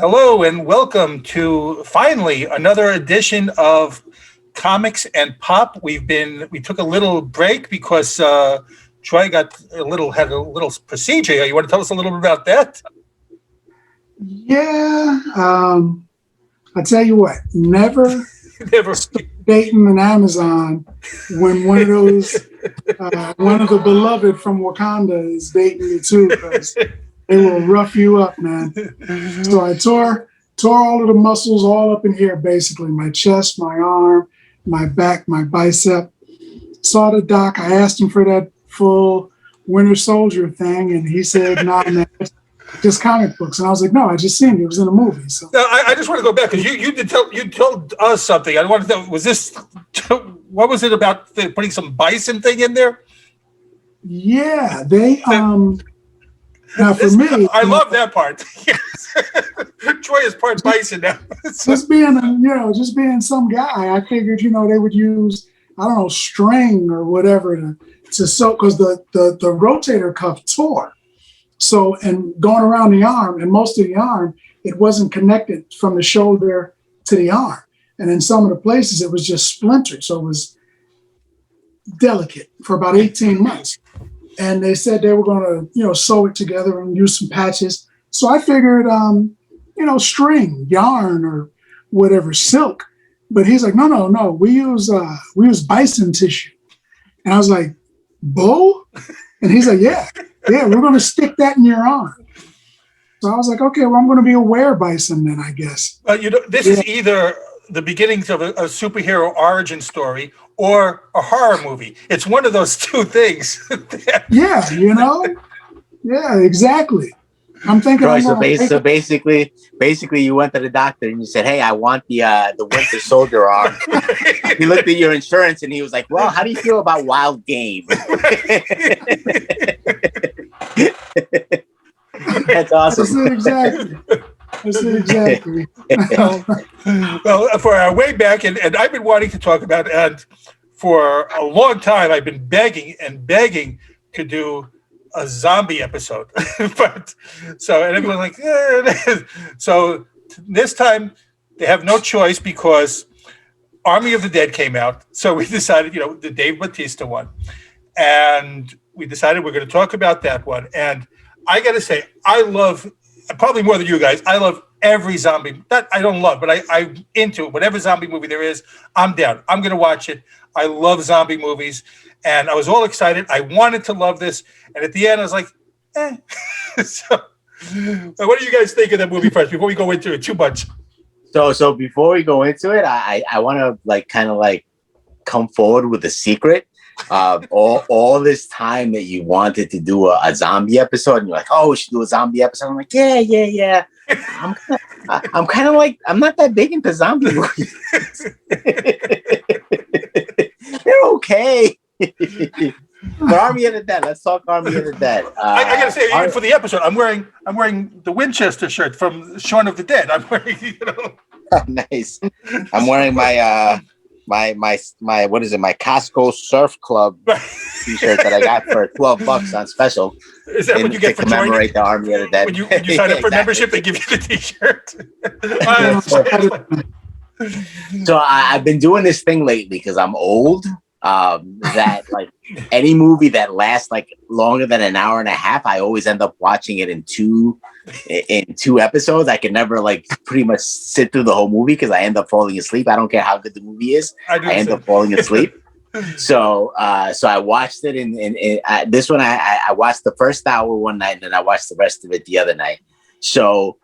Hello and welcome to finally another edition of Comics and Pop. We took a little break because Troy had a little procedure. You want to tell us a little bit about that? Yeah, I tell you what, never Never. dating an Amazon when one of the beloved from Wakanda is dating you too, because they will rough you up, man. So I tore all of the muscles all up in here, basically my chest, my arm, my back, my bicep. Saw the doc. I asked him for that full Winter Soldier thing, and he said, "Nah, man, it's just comic books." And I was like, "No, I just seen it. It was in a movie." So Now, I just want to go back because you told us something. I wanted to know, was this what was it about putting some bison thing in there? yeah, they now for me, I love that part. Troy is part bison now. just being some guy, I figured they would use, I don't know, string or whatever to sew, because the rotator cuff tore. So, and going around the arm, and most of the arm, it wasn't connected from the shoulder to the arm. And in some of the places, it was just splintered. So it was delicate for about 18 months. And they said they were going to, sew it together and use some patches. So I figured, string, yarn, or whatever, silk. But he's like, no, we use bison tissue. And I was like, bull? And he's like, yeah, we're going to stick that in your arm. So I was like, okay, well, I'm going to be a were-bison then, I guess. This is either the beginnings of a superhero origin story or a horror movie. It's one of those two things. Yeah, yeah, exactly. I'm thinking. Right, so basically, you went to the doctor and you said, "Hey, I want the Winter Soldier arm." He looked at your insurance and he was like, "Well, how do you feel about wild game?" That's awesome. That's it exactly. Well, for our way back, and I've been wanting to talk about, and for a long time, I've been begging to do a zombie episode. And everyone's like, so this time they have no choice because Army of the Dead came out. So we decided, the Dave Bautista one, and we decided we're going to talk about that one. And I got to say, I love, probably more than you guys, I love every zombie. That I don't love, but I'm into it. Whatever zombie movie there is, I'm down. I'm going to watch it. I love zombie movies. And I was all excited. I wanted to love this. And at the end, I was like, eh. So, what do you guys think of that movie first before we go into it too much? So before we go into it, I want to come forward with a secret. All this time that you wanted to do a zombie episode, and you're like, "Oh, we should do a zombie episode." I'm like, "Yeah." I'm kind of like, I'm not that big into zombie movies. They're okay. But Army of the Dead. Let's talk Army of the Dead. I gotta say, even for the episode, I'm wearing the Winchester shirt from Shaun of the Dead. I'm wearing, Nice. I'm wearing my what is it? My Costco Surf Club T-shirt that I got for $12 on special. Is that what you get for commemorate the Army of the Dead? When you sign up for membership, they give you the T-shirt. So I've been doing this thing lately because I'm old. That like any movie that lasts like longer than an hour and a half, I always end up watching it in two episodes. I can never pretty much sit through the whole movie because I end up falling asleep. I don't care how good the movie is. I end up falling asleep. So I watched it in this one. I watched the first hour one night and then I watched the rest of it the other night. So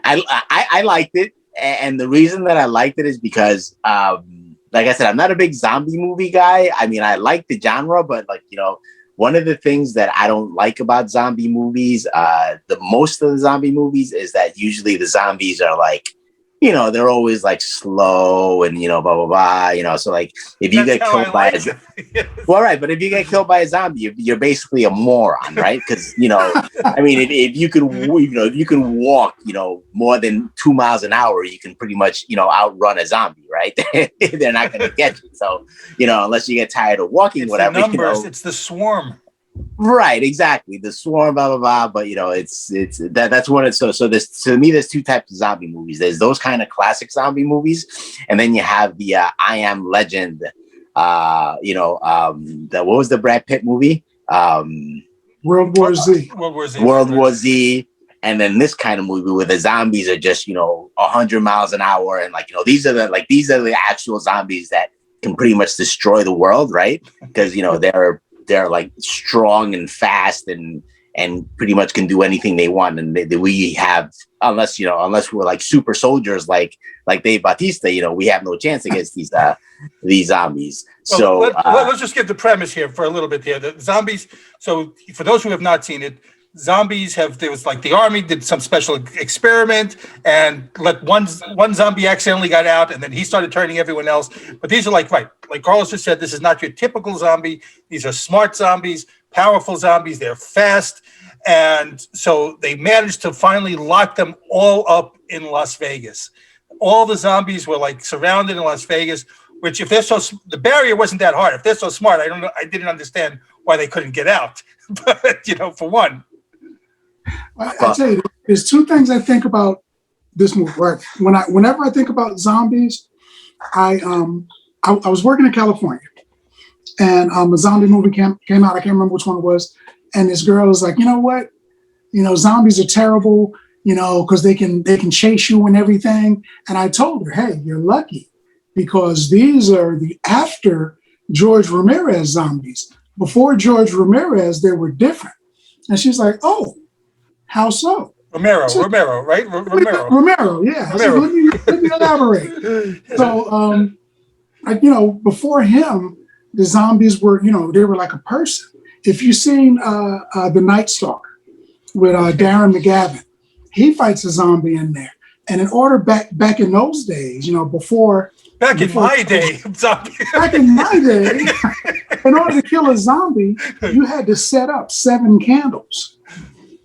I liked it. And the reason that I liked it is because, like I said, I'm not a big zombie movie guy. I mean, I like the genre, but one of the things that I don't like about zombie movies, the most of the zombie movies, is that usually the zombies are they're always slow and blah blah blah. So if you get killed by but if you get killed by a zombie, you're basically a moron, right? Because I mean, if you can walk more than 2 miles an hour, you can pretty much outrun a zombie, right? They're not going to get you. So unless you get tired of walking, it's whatever. The numbers, it's the swarm. Right, exactly. The swarm, blah blah blah. But you know, that's what it's so. So this to me, there's two types of zombie movies. There's those kind of classic zombie movies, and then you have the I Am Legend. What was the Brad Pitt movie? World War Z. World War Z. And then this kind of movie where the zombies are just 100 miles an hour, and these are the actual zombies that can pretty much destroy the world, right? Because they're like strong and fast and pretty much can do anything they want, and we have unless we're like super soldiers like Dave Bautista, we have no chance against these zombies. Well, so let's just get the premise here for a little bit here. The zombies. So for those who have not seen it, zombies there was like the army did some special experiment and let one zombie accidentally got out, and then he started turning everyone else. But these are like Carlos just said, this is not your typical zombie. These are smart zombies, powerful zombies. They're fast. And so they managed to finally lock them all up in Las Vegas. All the zombies were like surrounded in Las Vegas, which if they're the barrier wasn't that hard. If they're so smart, I didn't understand why they couldn't get out. But, for one. I tell you, there's two things I think about this movie. Right? Whenever I think about zombies, I was working in California, and a zombie movie came out. I can't remember which one it was. And this girl was like, you know what? Zombies are terrible, because they can chase you and everything. And I told her, hey, you're lucky, because these are the after George Ramirez zombies. Before George Ramirez, they were different. And she's like, oh, how so? Romero, right? Romero, yeah. Romero. So let me elaborate. So, before him, the zombies were, they were like a person. If you've seen The Night Stalker with Darren McGavin, he fights a zombie in there. And in order back in those days, before in my day, back in my day, in order to kill a zombie, you had to set up 7 candles.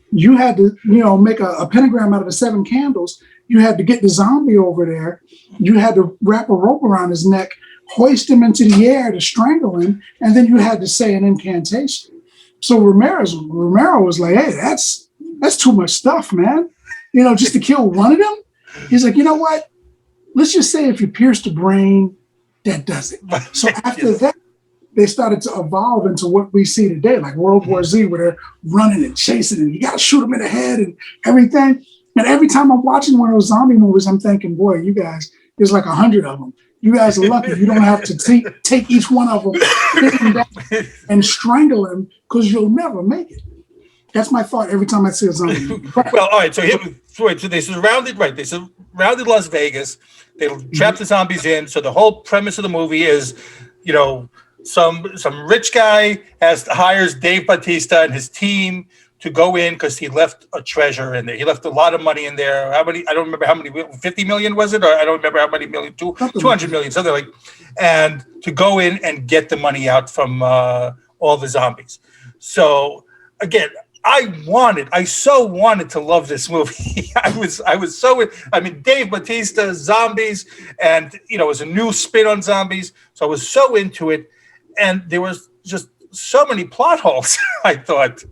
You had to, make a pentagram out of the 7 candles. You had to get the zombie over there. You had to wrap a rope around his neck, hoist him into the air to strangle him, and then you had to say an incantation. So Romero was like, hey, that's too much stuff, man. Just to kill one of them. He's like, you know what? Let's just say if you pierce the brain, that does it. So after that, they started to evolve into what we see today, like World War Z, where they're running and chasing, and you got to shoot them in the head and everything. And every time I'm watching one of those zombie movies, I'm thinking, boy, you guys, there's like 100 of them. You guys are lucky. You don't have to take each one of them, hit them down, and strangle them, because you'll never make it. That's my thought every time I see a zombie movie. Well, all right. So they surrounded Las Vegas. They trapped the zombies in. So the whole premise of the movie is, some rich guy hires Dave Bautista and his team to go in because he left a treasure in there. He left a lot of money in there. How many? I don't remember how many. 50 million was it? Or I don't remember how many million. 200 million, something like. And to go in and get the money out from all the zombies. So again, I so wanted to love this movie. I was so. Dave Bautista, zombies, and it was a new spin on zombies. So I was so into it, and there was just so many plot holes. I thought.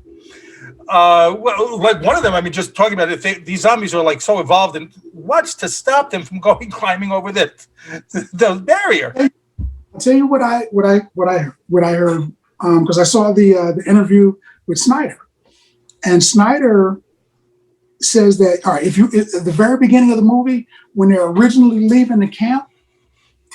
Like one of them, just talking about it, these zombies are like so evolved, and what's to stop them from climbing over the barrier? I'll tell you what I heard, because I saw the interview with Snyder, and Snyder says that, all right, if at the very beginning of the movie, when they're originally leaving the camp,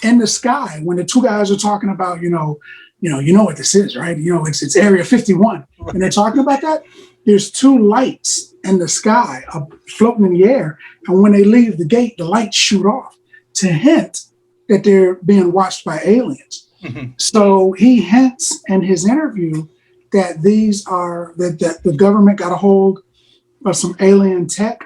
in the sky, when the two guys are talking about, you know what this is, right? It's Area 51, and they're talking about that. There's 2 lights in the sky floating in the air. And when they leave the gate, the lights shoot off to hint that they're being watched by aliens. Mm-hmm. So he hints in his interview that that the government got a hold of some alien tech.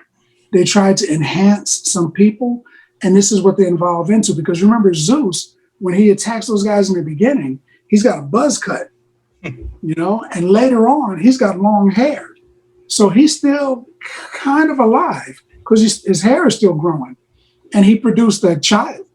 They tried to enhance some people. And this is what they evolve into. Because remember, Zeus, when he attacks those guys in the beginning, he's got a buzz cut. And later on, he's got long hair. So he's still kind of alive because his hair is still growing. And he produced a child.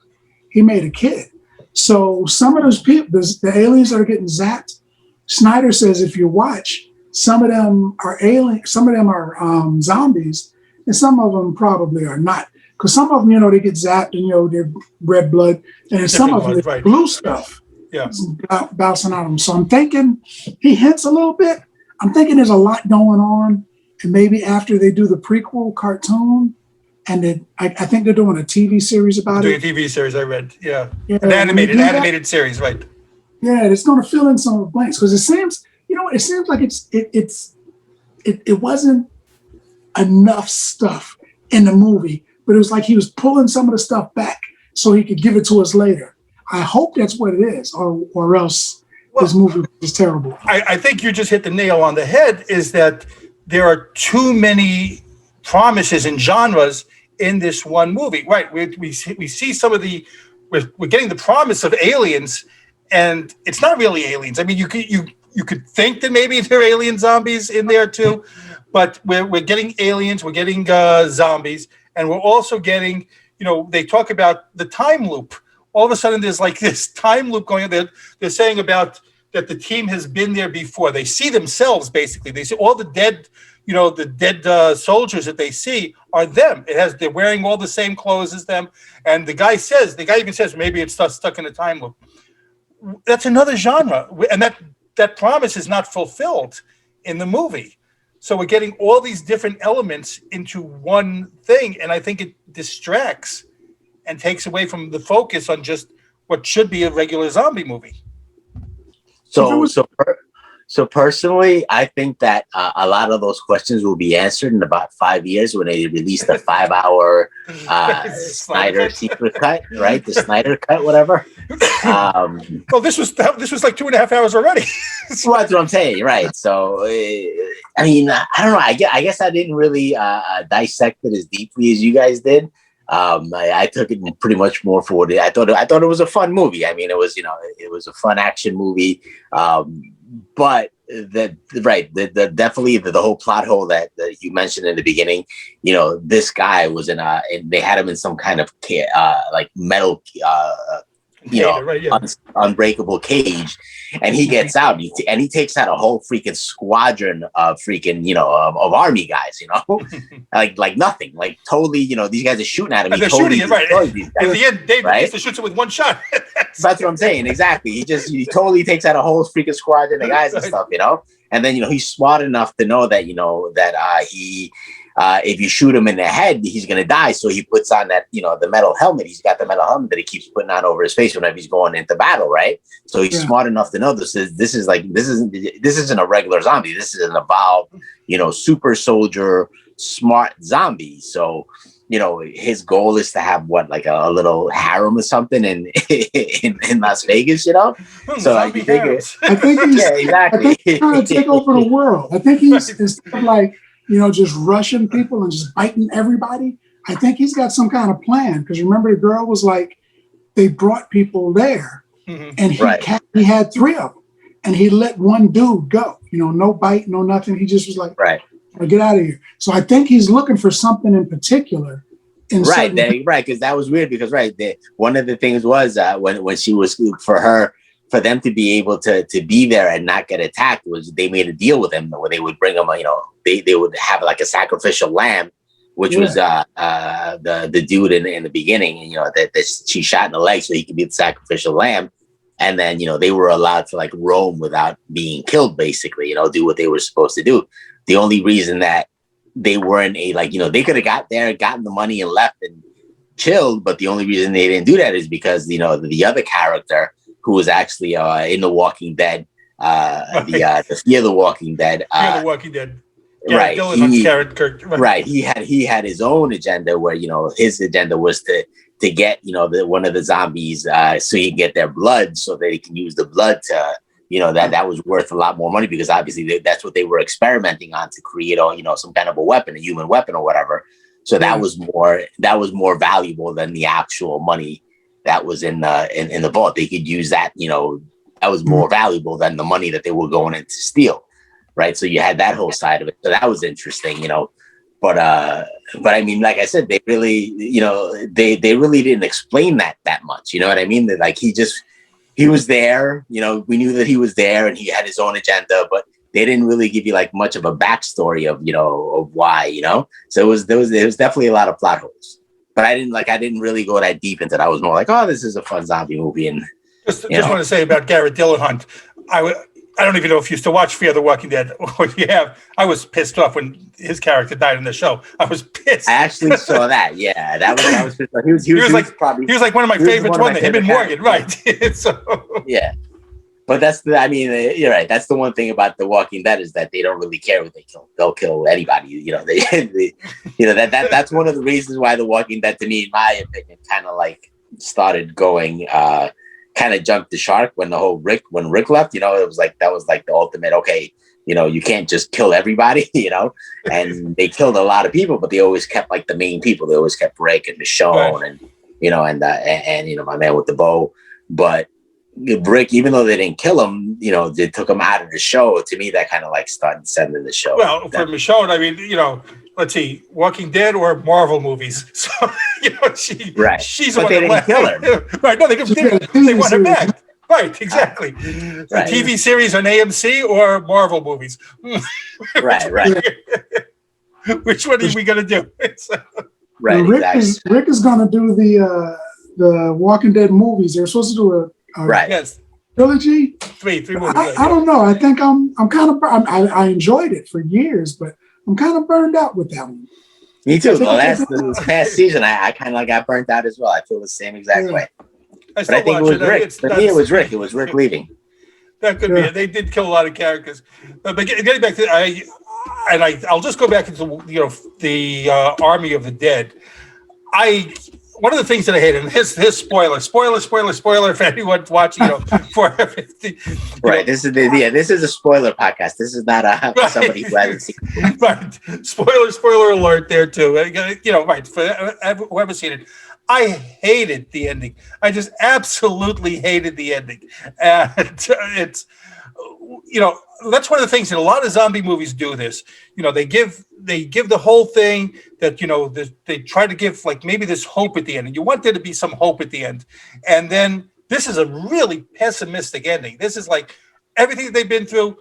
He made a kid. So some of those people, the aliens that are getting zapped, Snyder says if you watch, some of them are alien, some of them are zombies, and some of them probably are not. Because some of them, they get zapped and they're red blood, and then some of them ones, right. blue stuff, Yeah, bouncing out of them. So I'm thinking he hints a little bit. I'm thinking there's a lot going on, and maybe after they do the prequel cartoon, and then I think they're doing a TV series about doing it. a TV series I read. Yeah, Yeah, an animated when you do that, series, right? yeah, it's going to fill in some of the blanks because it seems, it seems like it wasn't enough stuff in the movie, but it was like he was pulling some of the stuff back so he could give it to us later. I hope that's what it is, or else this movie is terrible. I think you just hit the nail on the head. Is that there are too many promises and genres in this one movie, right? We see some of we're getting the promise of aliens, and it's not really aliens. I mean, you could think that maybe there are alien zombies in there too, but we're getting aliens, we're getting zombies, and we're also getting, they talk about the time loop. All of a sudden, there's like this time loop going on there. They're saying about that the team has been there before. They see themselves, basically. They see all the dead, soldiers that they see are them. They're wearing all the same clothes as them. And the guy even says, maybe it's stuck in a time loop. That's another genre. And that promise is not fulfilled in the movie. So we're getting all these different elements into one thing. And I think it distracts and takes away from the focus on just what should be a regular zombie movie. So personally, I think that a lot of those questions will be answered in about 5 years when they release the 5-hour Snyder secret cut, right? The Snyder cut, whatever. Well, this was like 2.5 hours already. Well, that's what I'm saying, right? So, I mean, I don't know. I guess I didn't really dissect it as deeply as you guys did. I took it pretty much more for what I thought it was a fun movie. I mean, it was a fun action movie. But definitely the whole plot hole that you mentioned in the beginning, this guy was and they had him in some kind of like metal, right, yeah. Unbreakable cage, and he gets out and he takes out a whole freaking squadron of freaking of army guys, like nothing, like totally, these guys are shooting at him. And they're totally shooting it right. In the end, David right? used to shoot it with one shot. That's what I'm saying. Exactly. He totally takes out a whole freaking squadron of guys and stuff, And then he's smart enough to know that he if you shoot him in the head, he's gonna die. So he puts on that the metal helmet. He's got the metal helmet that he keeps putting on over his face whenever he's going into battle, right? So he's smart enough to know this isn't a regular zombie. This is an evolved super soldier, smart zombie. So his goal is to have like a little harem or something in Las Vegas, So I think he's exactly. I think he's trying to take over the world. I think he's instead of like just rushing people and just biting everybody. I think he's got some kind of plan because remember the girl was like they brought people there, and he had 3 of them, and he let one dude go. No bite, no nothing. He just was like, get out of here. So I think he's looking for something in particular. Right, because that was weird. Because one of the things was when she was for them to be able to be there and not get attacked was they made a deal with him where they would bring him, they would have like a sacrificial lamb, which was the dude in the beginning, that she shot in the leg so he could be the sacrificial lamb. And then, they were allowed to like roam without being killed, basically, do what they were supposed to do. The only reason that they weren't they could have got there, gotten the money and left and chilled. But the only reason they didn't do that is because, the other character who was actually in The Walking Dead, the Fear the Walking Dead. The Walking Dead. Yeah, right. He had his own agenda where, his agenda was to get, one of the zombies so he can get their blood so they can use the blood to, that was worth a lot more money because obviously that's what they were experimenting on to create, some kind of a weapon, a human weapon or whatever. So that was more valuable than the actual money that was in the vault. They could use that, that was more valuable than the money that they were going in to steal. Right. So you had that whole side of it. So that was interesting, but I mean, like I said, they really, they really didn't explain that much. You know what I mean? That like he he was there. You know, we knew that he was there and he had his own agenda, but they didn't really give you like much of a backstory of, you know, of why, you know. So there was definitely a lot of plot holes. But I didn't really go that deep into that. I was more like, oh, this is a fun zombie movie. And just want to say about Garrett Dillahunt, I don't even know if you still watch Fear the Walking Dead or you have. I was pissed off when his character died in the show. I was pissed. I actually saw that. Yeah, that was pissed off. He was like one of my favorites. Him and Morgan, right? So yeah. But you're right. That's the one thing about The Walking Dead is that they don't really care who they kill. They'll kill anybody. You know, that's one of the reasons why The Walking Dead, to me, in my opinion, kind of like started going, kind of jumped the shark when when Rick left. You know, that was like the ultimate. Okay, you know, you can't just kill everybody. You know, and they killed a lot of people, but they always kept like the main people. They always kept Rick and Michonne, right. and you know, my man with the bow, but. Rick, even though they didn't kill him, you know, they took him out of the show. To me, that kind of like started sending the show. Well, for Michonne, I mean, you know, let's see, Walking Dead or Marvel movies. So, you know, she's the one that didn't kill her. Right? No, they want her back. Right? Exactly. Right. TV series on AMC or Marvel movies. Right. Which one are we gonna do? Right. Rick is gonna do the Walking Dead movies. They're supposed to do a yes. trilogy. Three movies. I don't know. I think I'm kind of. I enjoyed it for years, but I'm kind of burned out with that one. Me too. This past season, I kind of got burnt out as well. I feel the same exact way. But I think it was Rick. For me, it was Rick. It was Rick leaving. That could be it. They did kill a lot of characters. But getting back to I'll just go back into the Army of the Dead. One of the things that I hate, and his spoiler for anyone watching, for everything. Right. This is a spoiler podcast. This is not somebody who hasn't seen it. Right. Spoiler alert there too. Right. For whoever's seen it. I hated the ending. I just absolutely hated the ending. And it's, that's one of the things that a lot of zombie movies do this. They give the whole thing that, they try to give like maybe this hope at the end, and you want there to be some hope at the end. And then this is a really pessimistic ending. This is like everything that they've been through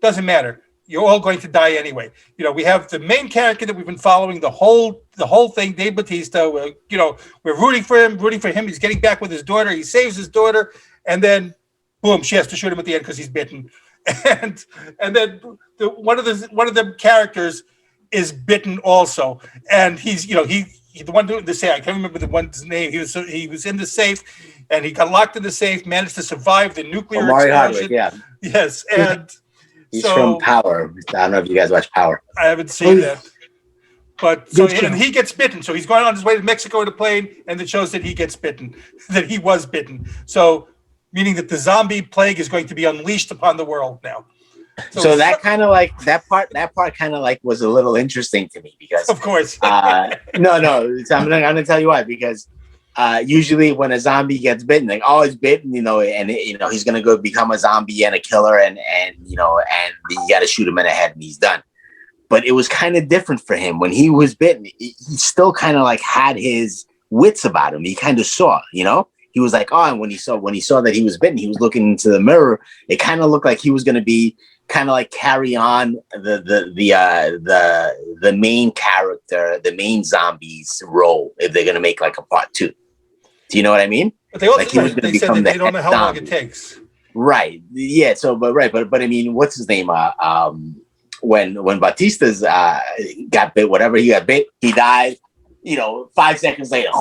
doesn't matter. You're all going to die anyway. We have the main character that we've been following the whole thing, Dave Bautista. We're rooting for him. He's getting back with his daughter. He saves his daughter, and then boom, she has to shoot him at the end because he's bitten. And then one of the characters is bitten also, and he's the one doing the safe. I can't remember the one's name. He was in the safe, and he got locked in the safe. Managed to survive the nuclear explosion. Hardwick, yeah. Yes, and he's from Power. I don't know if you guys watch Power. I haven't seen that. But and he gets bitten. So he's going on his way to Mexico in a plane, and it shows that he gets bitten, that he was bitten. So meaning that the zombie plague is going to be unleashed upon the world now. So that kind of like that part kind of like was a little interesting to me because of course. No. So I'm gonna tell you why, because usually when a zombie gets bitten, like he's bitten, and he's gonna go become a zombie and a killer, and you got to shoot him in the head and he's done. But it was kind of different for him when he was bitten. He still kind of like had his wits about him. He kind of saw, He was like, and when he saw that he was bitten, he was looking into the mirror. It kind of looked like he was going to be kind of like carry on the main character, the main zombie's role if they're going to make like a part 2. Do you know what I mean? But they also said that they don't know how long it takes. Right. Yeah. So, but I mean, what's his name? When Bautista's got bit, whatever he got bit, he died. 5 seconds later,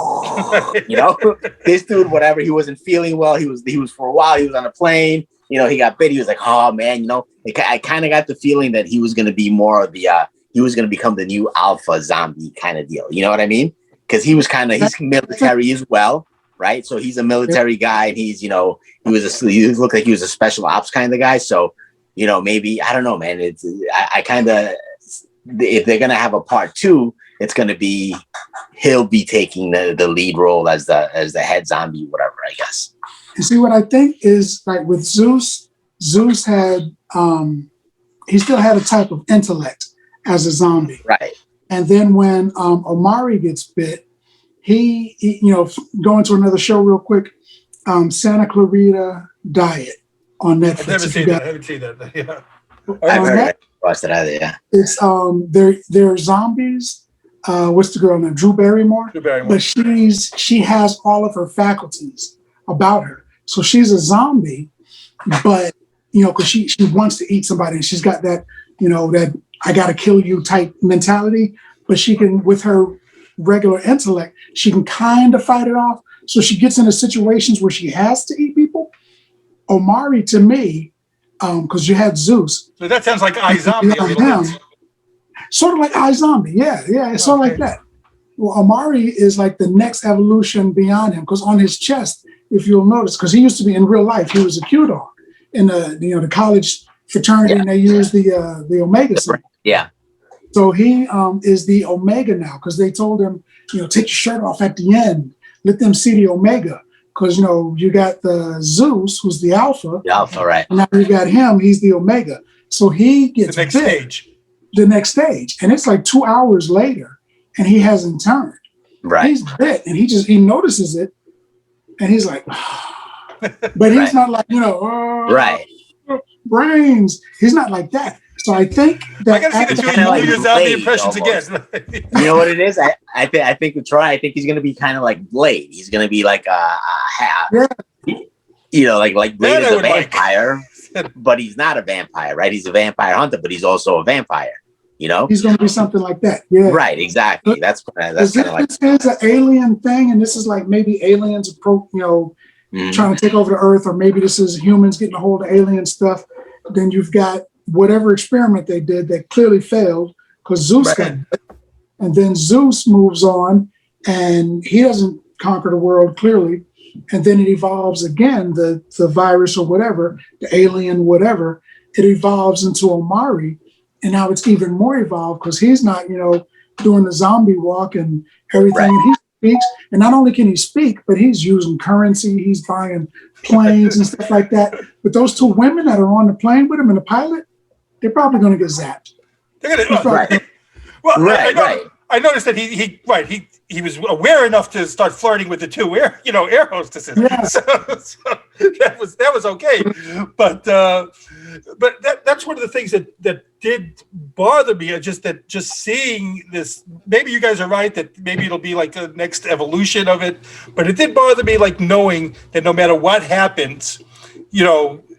this dude, whatever, he wasn't feeling well. He was for a while. He was on a plane. He got bit. He was like, oh man, I kind of got the feeling that he was going to be more of the, he was going to become the new alpha zombie kind of deal. You know what I mean? Because he's military as well, right? So he's a military guy, and he looked like he was a special ops kind of guy. So, maybe I don't know, man. I kind of, if they're gonna have a part 2, it's gonna be he'll be taking the lead role as the head zombie, whatever, I guess. You see, what I think is like with Zeus had he still had a type of intellect as a zombie, right? And then when Omari gets bit, he going to another show real quick, Santa Clarita Diet on Netflix. I've never If you seen got- that. I haven't seen that. Yeah. I've on heard that, it. Watched it either. Yeah. it's they're zombies. What's the girl name? Drew Barrymore. Drew Barrymore. But she has all of her faculties about her. So she's a zombie, but because she wants to eat somebody, and she's got that that I gotta kill you type mentality. But she can, with her regular intellect, she can kind of fight it off. So she gets into situations where she has to eat people. Omari, to me, because you had Zeus, So that sounds like iZombie a little bit. sort of like iZombie. Yeah, it's sort of like Okay. that. Well, Omari is like the next evolution beyond him, because on his chest, if you'll notice, because he used to be in real life, he was a Q dog in the college fraternity, and they used the Omega symbol. Yeah. So he is the Omega now, because they told him, take your shirt off at the end, let them see the Omega, because you got the Zeus, who's the Alpha, Yeah. All right. and now you got him, he's the Omega. So he The gets next bit, stage. the next stage, and it's like 2 hours later, and he hasn't turned. Right. He's bit, and he notices it, and he's like, but he's Right. not like "Oh, Right. brains." He's not like that. So I think I that gotta see the two of kinda you like do your zombie Blade, impressions almost. again. You know what it is? I think with Troy, I think he's gonna be kind of like Blade. He's gonna be like like Blade That is I a would like. vampire, but he's not a vampire, right? He's a vampire hunter, but he's also a vampire. he's going to be something like that. Yeah. Right? Exactly. That's kind of like. This is an alien thing, and this is like maybe aliens Mhm. trying to take over the Earth, or maybe this is humans getting a hold of alien stuff. Then you've got whatever experiment they did that clearly failed, because Zeus Right. got bit. And then Zeus moves on, and he doesn't conquer the world clearly. And then it evolves again, the virus or whatever, the alien, whatever, it evolves into Omari. And now it's even more evolved, because he's not, doing the zombie walk and everything. Right. And he speaks. And not only can he speak, but he's using currency. He's buying planes and stuff like that. But those two women that are on the plane with him in the pilot, they're probably going to get zapped. They're gonna, He's probably- Right. well, Right, right. I noticed that he was aware enough to start flirting with the two air hostesses. Yeah. So that was okay. But that's one of the things that did bother me. Just seeing this. Maybe you guys are right that maybe it'll be like the next evolution of it. But it did bother me, like knowing that no matter what happens,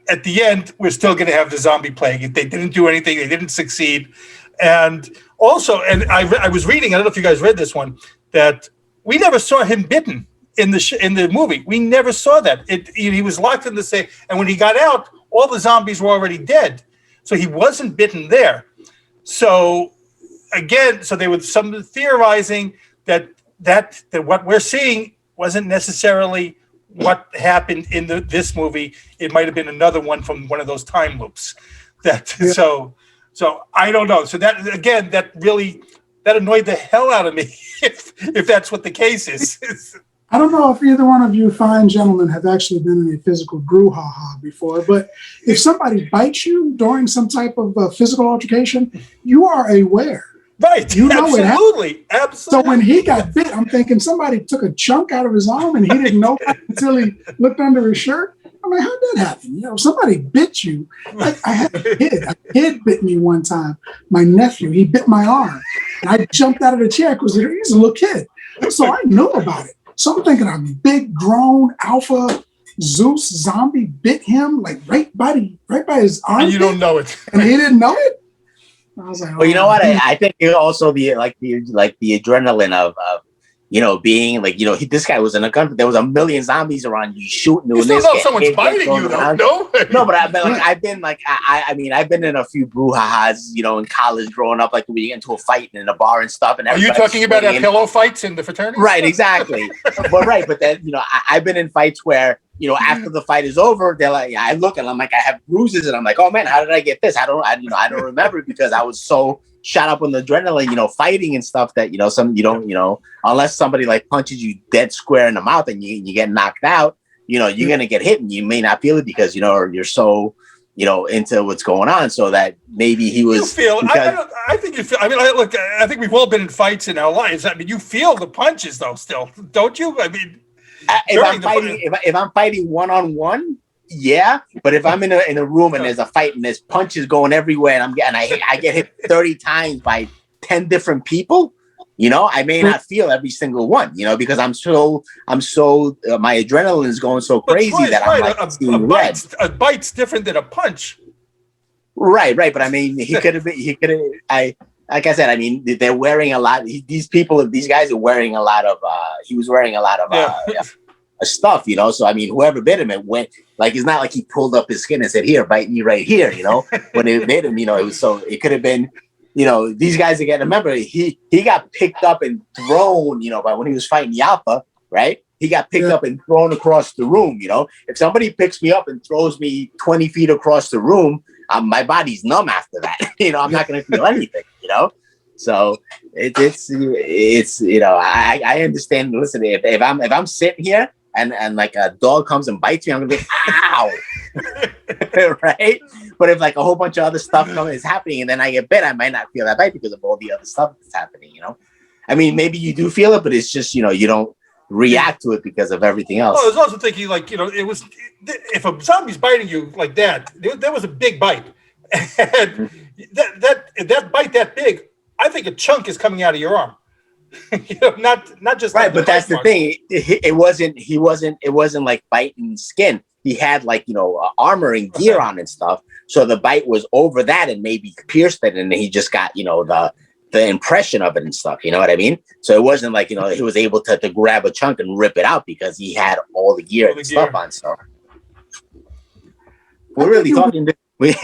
at the end we're still going to have the zombie plague. If they didn't do anything, they didn't succeed. And also, and I was reading, I don't know if you guys read this one, that we never saw him bitten in the movie. We never saw that. He was locked in the safe, and when he got out, all the zombies were already dead. So he wasn't bitten there. So again, they were some theorizing that what we're seeing wasn't necessarily what happened in this movie. It might have been another one from one of those time loops. So I don't know. So that really annoyed the hell out of me if that's what the case is. I don't know if either one of you fine gentlemen have actually been in a physical brouhaha before, but if somebody bites you during some type of physical altercation, you are aware. Right. You know it absolutely. So when he got bit, I'm thinking somebody took a chunk out of his arm and he didn't know until he looked under his shirt. I'm like, how'd that happen? Somebody bit you. I had a kid. A kid bit me one time. My nephew, he bit my arm. And I jumped out of the chair because he's a little kid. So I knew about it. So I'm thinking a big, grown, alpha Zeus zombie bit him like right by his arm. And you don't know it. And he didn't know it? I was like, Well, you know what? I think it also the adrenaline of being like, this guy was in a country. There was a million zombies around you shooting. You still know someone's biting you, though. No, no, but I've been in a few brouhahas, in college growing up, like we get into a fight in a bar and stuff. And are you talking about our pillow fights in the fraternity? Right, exactly. But then I've been in fights where after the fight is over, they're like, I look and I'm like, I have bruises, and I'm like, oh man, how did I get this? I don't remember it because I was so shot up on the adrenaline, fighting and stuff that unless somebody like punches you dead square in the mouth and you get knocked out, you're gonna get hit and you may not feel it because you're so into what's going on. So that maybe he was. You feel? I think you feel. I mean, look. I think we've all been in fights in our lives. I mean, you feel the punches though, still, don't you? I mean. If I'm fighting one-on-one, yeah, but if I'm in a room and there's a fight and there's punches going everywhere and I get hit 30 times by 10 different people, you know, I may not feel every single one, you know, because I'm so my adrenaline is going so But crazy Troy's that right. I'm like seeing red. A bite's different than a punch. Right. But I mean, like I said, I mean, they're wearing a lot. These guys are wearing a lot of. He was wearing a lot of stuff, you know. So I mean, whoever bit him, it went like it's not like he pulled up his skin and said, "Here, bite me right here," you know. When it bit him, you know, it could have been, you know, these guys again. Remember, he got picked up and thrown, you know, by when he was fighting Yappa, right? He got picked up and thrown across the room. You know, if somebody picks me up and throws me 20 feet across the room, my body's numb after that. You know, I'm not going to feel anything. You know, so it's you know, I understand. Listen, if I'm sitting here and like a dog comes and bites me, I'm gonna be ow, right? But if like a whole bunch of other stuff is happening and then I get bit, I might not feel that bite because of all the other stuff that's happening. You know, I mean, maybe you do feel it, but it's just, you know, you don't react to it because of everything else. Well, I was also thinking, like, you know, if a zombie's biting you like that, there was a big bite, and that bite that big, I think a chunk is coming out of your arm. You know, not just right. like but that's the thing. It wasn't like biting skin. He had like, you know, armor and gear on and stuff. So the bite was over that and maybe pierced it, and then he just got, you know, the impression of it and stuff, you know what I mean? So it wasn't like, you know, he was able to grab a chunk and rip it out because he had all the gear and stuff on. So we're really talking. This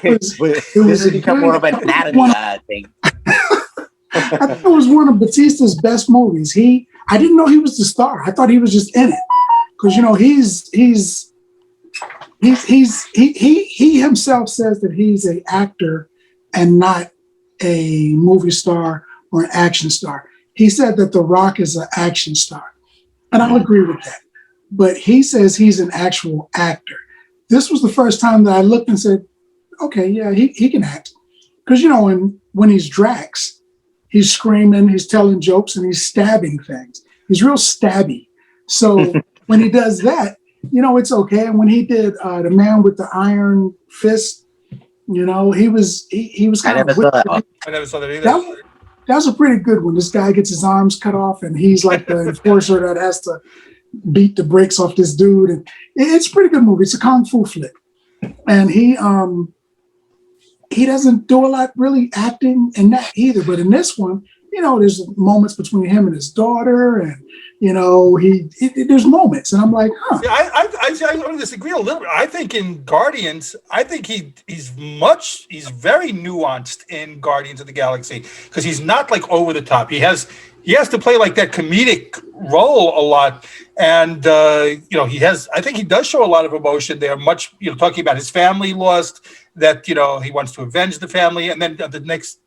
has become more of an anatomy thing. I thought it was one of Batista's best movies. I didn't know he was the star. I thought he was just in it because, you know, he himself says that he's an actor and not a movie star or an action star. He said that The Rock is an action star, and I'll agree with that. But he says he's an actual actor. This was the first time that I looked and said, okay, yeah, he can act. Because, you know, when he's Drax, he's screaming, he's telling jokes, and he's stabbing things. He's real stabby. So when he does that, you know, it's okay. And when he did The Man with the Iron Fist, you know, he was kind of. I never saw that either. That was a pretty good one. This guy gets his arms cut off, and he's like the enforcer that has to beat the brakes off this dude. And it's a pretty good movie. It's a kung fu flick, and he doesn't do a lot really acting in that either. But in this one, you know, there's moments between him and his daughter, and you know, there's moments, and I'm like, huh. Yeah, I disagree a little bit. I think in Guardians, I think he's very nuanced in Guardians of the Galaxy because he's not like over the top. He has to play like that comedic role a lot, and you know, I think he does show a lot of emotion there. Much, you know, talking about his family lost, that, you know, he wants to avenge the family, and then the next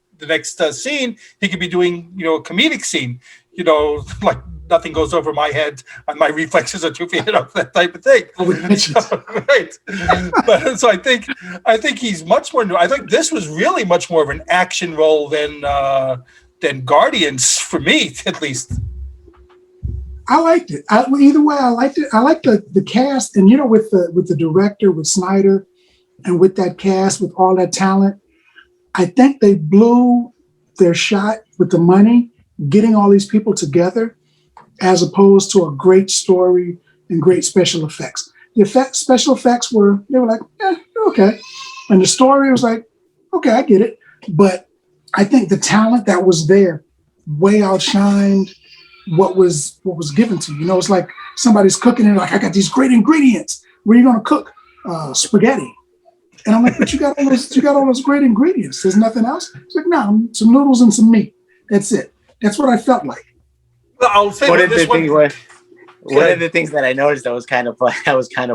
scene he could be doing, you know, a comedic scene, you know, like nothing goes over my head and my reflexes are 2 feet up, that type of thing. Right. But so I think he's much more. I think this was really much more of an action role than Guardians for me, at least. I liked it. Either way, I liked it. I liked the cast, and you know, with the director, with Snyder, and with that cast, with all that talent, I think they blew their shot with the money, getting all these people together, as opposed to a great story and great special effects. The special effects were like, okay. And the story was like, okay, I get it. But I think the talent that was there way outshined what was given to you. You know, it's like somebody's cooking and like, I got these great ingredients. What are you gonna cook? Spaghetti. And I'm like, but you got all those great ingredients. There's nothing else? It's like, no, some noodles and some meat. That's it. That's what I felt like. Well, I'll say one of the things that I noticed that was kind of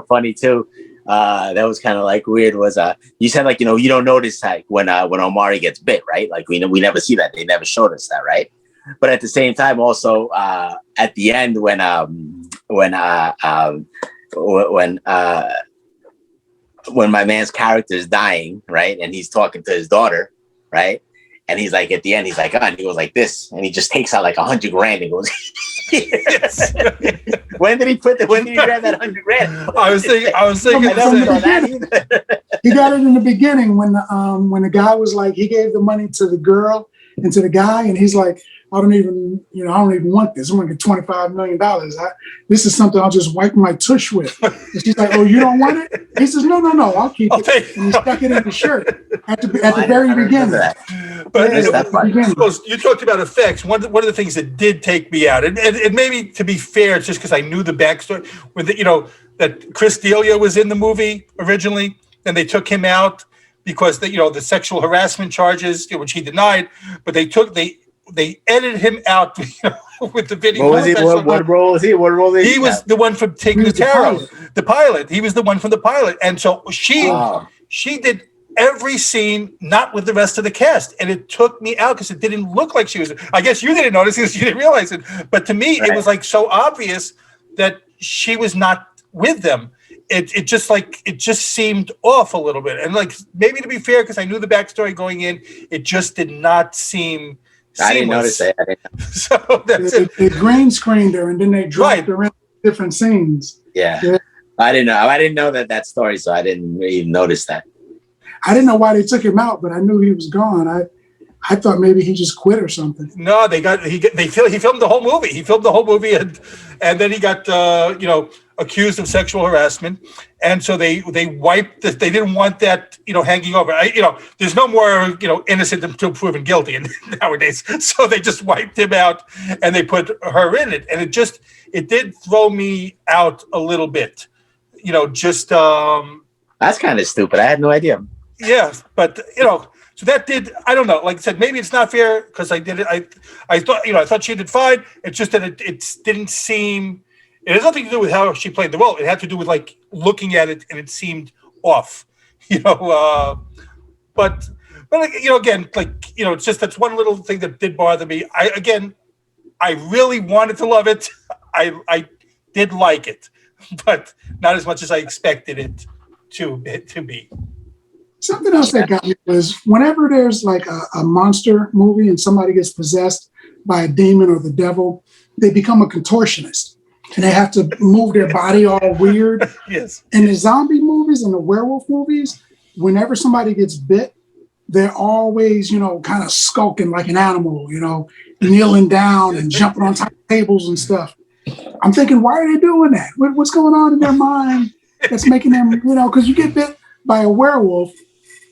funny too. That was kind of like weird was you said, like, you know, you don't notice like when Omari gets bit, right? Like we never see that. They never showed us that, right? But at the same time, also at the end when my man's character is dying, right, and he's talking to his daughter, right, And he's like, at the end, he's like, and he goes like this, and he just takes out like $100,000 and goes. When did he grab that $100,000? I was thinking. I never saw that either. He got it in the beginning when the guy was like, he gave the money to the girl and to the guy, and he's like, I don't even want this. I'm gonna get $25 million. This is something I'll just wipe my tush with. And she's like, oh, you don't want it? He says, no, I'll keep it. And he stuck it in the shirt at the very beginning. But Yeah, you talked about effects. One of the things that did take me out, and maybe to be fair, it's just because I knew the backstory, with that Chris D'Elia was in the movie originally, and they took him out because the sexual harassment charges, which he denied, but they edited him out with the video. What was he? What role was he? What role did he was the one from Taking the Tarot, the pilot. He was the one from the pilot, and so she did every scene not with the rest of the cast, and it took me out because it didn't look like she was. I guess you didn't notice because you didn't realize it, but to me, it was like so obvious that she was not with them. It just seemed off a little bit, and like maybe to be fair, because I knew the backstory going in, it just did not seem. I didn't notice that. So that's it. They green screened her and then they dropped her in different scenes. Yeah. I didn't know that story, so I didn't even notice that. I didn't know why they took him out, but I knew he was gone. I thought maybe he just quit or something. No, he filmed the whole movie. He filmed the whole movie, and then he got accused of sexual harassment, and so they wiped this. They didn't want that hanging over. There's no more innocent until proven guilty nowadays. So they just wiped him out, and they put her in it, and it did throw me out a little bit. That's kind of stupid. I had no idea. Yeah, but so that did. I don't know. Like I said, maybe it's not fair because I did it. I thought she did fine. It's just that it didn't seem. It has nothing to do with how she played the role. It had to do with like looking at it and it seemed off. But again, it's just that's one little thing that did bother me. I really wanted to love it. I did like it, but not as much as I expected it to be. Something else that got me was whenever there's like a monster movie and somebody gets possessed by a demon or the devil, they become a contortionist and they have to move their body all weird. Yes. In the zombie movies and the werewolf movies, whenever somebody gets bit, they're always, kind of skulking like an animal, kneeling down and jumping on top of tables and stuff. I'm thinking, why are they doing that? What's going on in their mind that's making them, because you get bit by a werewolf,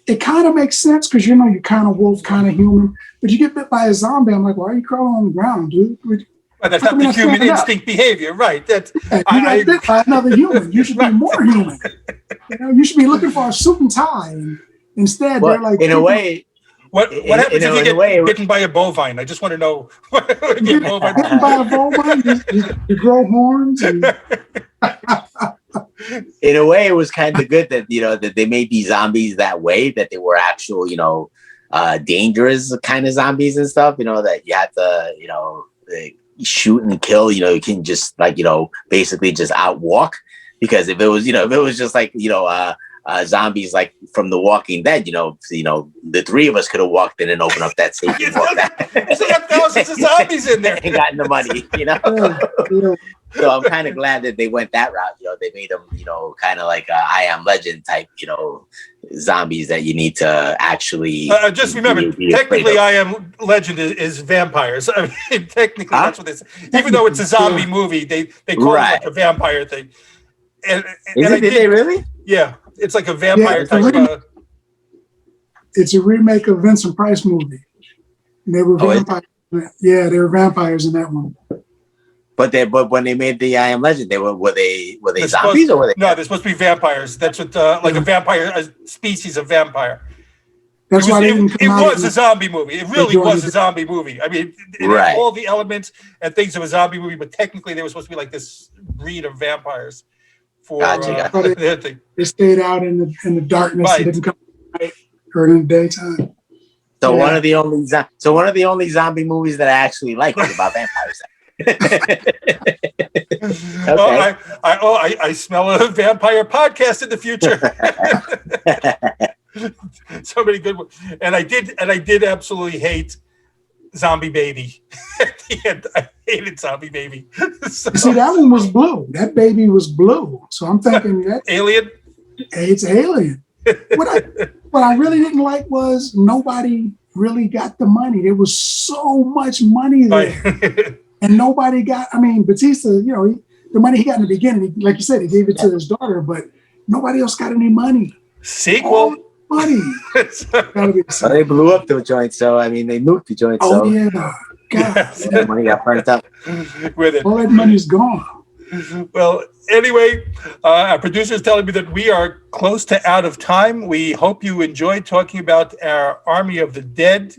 it kind of makes sense because you're kind of wolf, kind of human. But you get bit by a zombie, I'm like, why are you crawling on the ground, dude? But that's not the human instinct behavior, right? That's you got bit by another human. You should be more human. You should be looking for a suit and tie. And instead, they're like, in a way. What happens if you get bitten by a bovine? I just want to know. Bitten by a bovine, you grow horns. In a way, it was kind of good that that they made these zombies that way, that they were actual dangerous kind of zombies and stuff. That you had to shoot and kill. You can just basically just outwalk, because if it was just like zombies like from The Walking Dead, the three of us could have walked in and opened up that safe and walked out. So you have thousands of zombies in there and gotten the money. So I'm kind of glad that they went that route. They made them, kind of like I Am Legend type, zombies that you need to actually. Just remember, technically, I Am Legend is vampires. I mean, technically, that's what this. Even though it's a zombie movie, they call it like a vampire thing. And did they really? Yeah, it's like a vampire type. It's a remake of Vincent Price movie. And they were vampires. Yeah, they were vampires in that one. But when they made the I Am Legend, were they zombies or were they? No, they're supposed to be vampires. That's what like a vampire, a species of vampire. That's why it was a zombie movie. It really was a zombie movie. I mean, it had all the elements and things of a zombie movie, but technically they were supposed to be like this breed of vampires. They stayed out in the darkness. Right. They didn't come at night or in the daytime. So one of the only zombie movies that I actually like is about vampires. Okay. I smell a vampire podcast in the future. So many good ones. And I did absolutely hate Zombie Baby. At the end, I hated Zombie Baby. So, See, that one was blue. That baby was blue. So I'm thinking that Alien. it's Alien. What I really didn't like was nobody really got the money. There was so much money there, and nobody got. I mean, Batista, the money he got in the beginning, like you said, he gave it to his daughter, but nobody else got any money. Sequel. Money. Gotta be Well, they blew up the joint, so I mean, they nuked the joint, so yeah, God, Yes. that money got burnt up. With it. all that money's gone. Well, anyway, our producer is telling me that we are close to out of time. We hope you enjoyed talking about our Army of the Dead.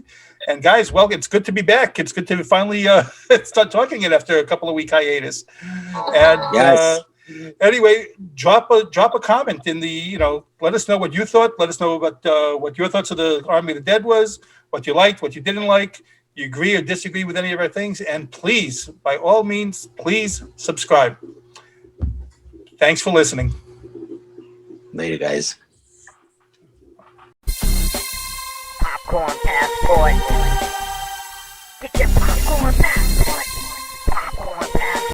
And guys, well, it's good to be back. It's good to finally start talking it after a couple of week hiatus. And Yes. Anyway, drop a comment in the, let us know what you thought. Let us know about what your thoughts of the Army of the Dead was, what you liked, what you didn't like. You agree or disagree with any of our things. And please, by all means, please subscribe. Thanks for listening. Later, guys. Popcorn Passport.